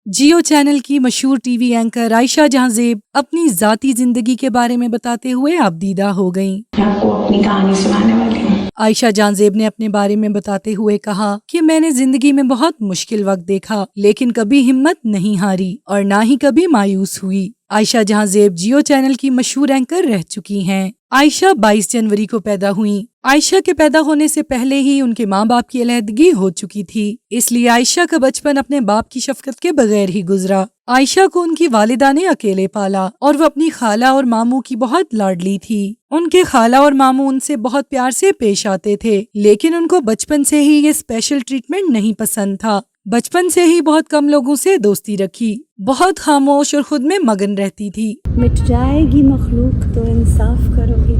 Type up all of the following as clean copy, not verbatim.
जियो channel की मशहूर TV anchor Ayesha जहां ज़ेब अपनी ज़ाती जिंदगी के बारे में बताते हुए आबदीदा हो गईं। मैं आपको अपनी कहानी सुनाने वाली हूँ। आयशा जहां ज़ेब ने अपने बारे में बताते हुए कहा कि मैंने जिंदगी में बहुत मुश्किल वक्त देखा, लेकिन कभी हिम्मत नहीं हारी और ना ही कभी मायूस हुई। आयशा जहां ज़ेब जियो चैनल की मशहूर एंकर रह चुकी हैं। आयशा 22 जनवरी को पैदा हुई। आयशा के पैदा होने से पहले ही उनके माँ बाप की अलहदगी हो चुकी थी, इसलिए आयशा का बचपन अपने बाप की शफकत के बगैर ही गुजरा। आयशा को उनकी वालिदा ने अकेले पाला और वो अपनी खाला और मामू की बहुत लाडली थी। उनके खाला और मामू उनसे बहुत प्यार से पेश आते थे, लेकिन उनको बचपन से ही ये स्पेशल ट्रीटमेंट नहीं पसंद था। बचपन से ही बहुत कम लोगों से दोस्ती रखी, बहुत खामोश और खुद में मगन रहती थी। मिट जाएगी मखलूक तो इंसाफ करोगे।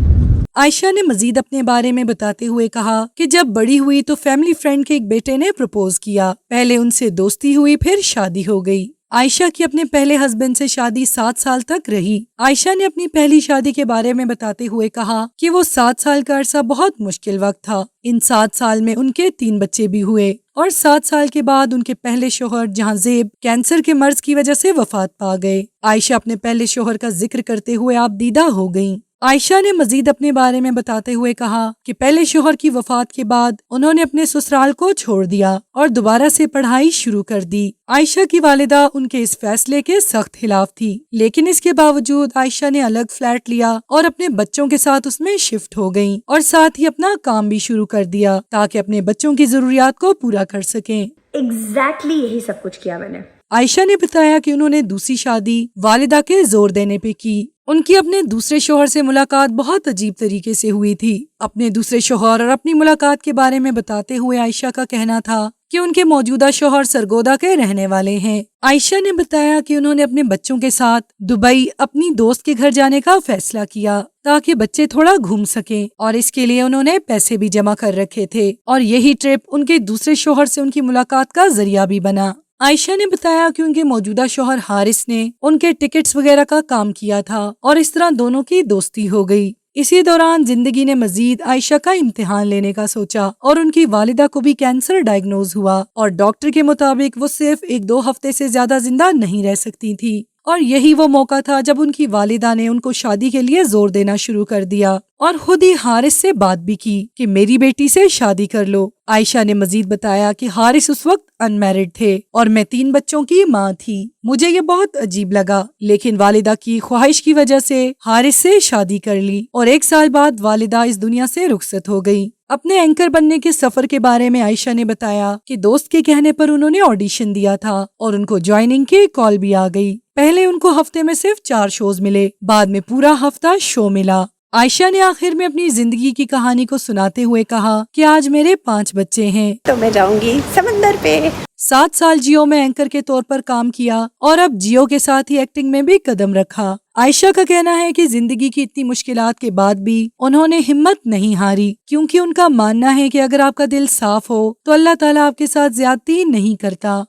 आयशा ने मजीद अपने बारे में बताते हुए कहा कि जब बड़ी हुई तो फैमिली फ्रेंड के एक बेटे ने प्रपोज किया। पहले उनसे दोस्ती हुई, फिर शादी हो गई। आयशा की अपने पहले हस्बैंड से शादी 7 साल तक रही। आयशा ने अपनी पहली शादी के बारे में बताते हुए कहा कि वो 7 साल का अरसा बहुत मुश्किल वक्त था। इन 7 साल में उनके 3 बच्चे भी हुए और 7 साल के बाद उनके पहले शोहर जहां ज़ेब कैंसर के मर्ज की वजह से वफात पा गए। आयशा अपने पहले शोहर का जिक्र करते हुए आबदीदा हो गईं। आयशा ने मजीद अपने बारे में बताते हुए कहा कि पहले शोहर की वफात के बाद उन्होंने अपने ससुराल को छोड़ दिया और दोबारा से पढ़ाई शुरू कर दी। आयशा की वालिदा उनके इस फैसले के सख्त खिलाफ थी, लेकिन इसके बावजूद आयशा ने अलग फ्लैट लिया और अपने बच्चों के साथ उसमें शिफ्ट हो गईं और साथ ही अपना काम भी शुरू कर दिया ताकि अपने बच्चों की जरूरियात को पूरा कर सकें। एग्जैक्टली यही सब कुछ किया मैंने। आयशा ने बताया कि उन्होंने दूसरी शादी वालिदा के जोर देने पे की। उनकी अपने दूसरे शोहर से मुलाकात बहुत अजीब तरीके से हुई थी। अपने दूसरे शोहर और अपनी मुलाकात के बारे में बताते हुए आयशा का कहना था कि उनके मौजूदा शोहर सरगोदा के रहने वाले हैं। आयशा ने बताया कि उन्होंने अपने बच्चों के साथ दुबई अपनी दोस्त के घर जाने का फैसला किया ताकि बच्चे थोड़ा घूम सकें और इसके लिए उन्होंने पैसे भी जमा कर रखे थे और यही ट्रिप उनके दूसरे शोहर से उनकी मुलाकात का जरिया भी बना। आयशा ने बताया कि उनके मौजूदा शोहर हारिस ने उनके टिकट्स वगैरह का काम किया था और इस तरह दोनों की दोस्ती हो गई। इसी दौरान जिंदगी ने मजीद आयशा का इम्तिहान लेने का सोचा और उनकी वालिदा को भी कैंसर डायग्नोज हुआ और डॉक्टर के मुताबिक वो सिर्फ 1-2 हफ्ते से ज्यादा जिंदा नहीं रह सकती थी। और यही वो मौका था जब उनकी वालिदा ने उनको शादी के लिए जोर देना शुरू कर दिया और खुद ही हारिस से बात भी की कि मेरी बेटी से शादी कर लो। आयशा ने मजीद बताया कि हारिस उस वक्त अनमैरिड थे और मैं 3 बच्चों की माँ थी। मुझे ये बहुत अजीब लगा, लेकिन वालिदा की ख्वाहिश की वजह से हारिस से शादी कर ली और 1 साल बाद वालिदा इस दुनिया से रुखसत हो गई। अपने एंकर बनने के सफर के बारे में आयशा ने बताया कि दोस्त के कहने पर उन्होंने ऑडिशन दिया था और उनको ज्वाइनिंग की कॉल भी आ गई। पहले उनको हफ्ते में सिर्फ 4 शोज मिले, बाद में पूरा हफ्ता शो मिला। आयशा ने आखिर में अपनी जिंदगी की कहानी को सुनाते हुए कहा कि आज मेरे 5 बच्चे हैं तो मैं जाऊंगी समंदर पे। 7 साल जियो में एंकर के तौर पर काम किया और अब जियो के साथ ही एक्टिंग में भी कदम रखा। आयशा का कहना है कि जिंदगी की इतनी मुश्किलात के बाद भी उन्होंने हिम्मत नहीं हारी, क्योंकि उनका मानना है कि अगर आपका दिल साफ हो तो अल्लाह ताला आपके साथ ज्यादती नहीं करता।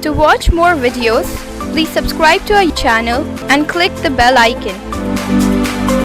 To watch more videos, please subscribe to our channel and click the bell icon.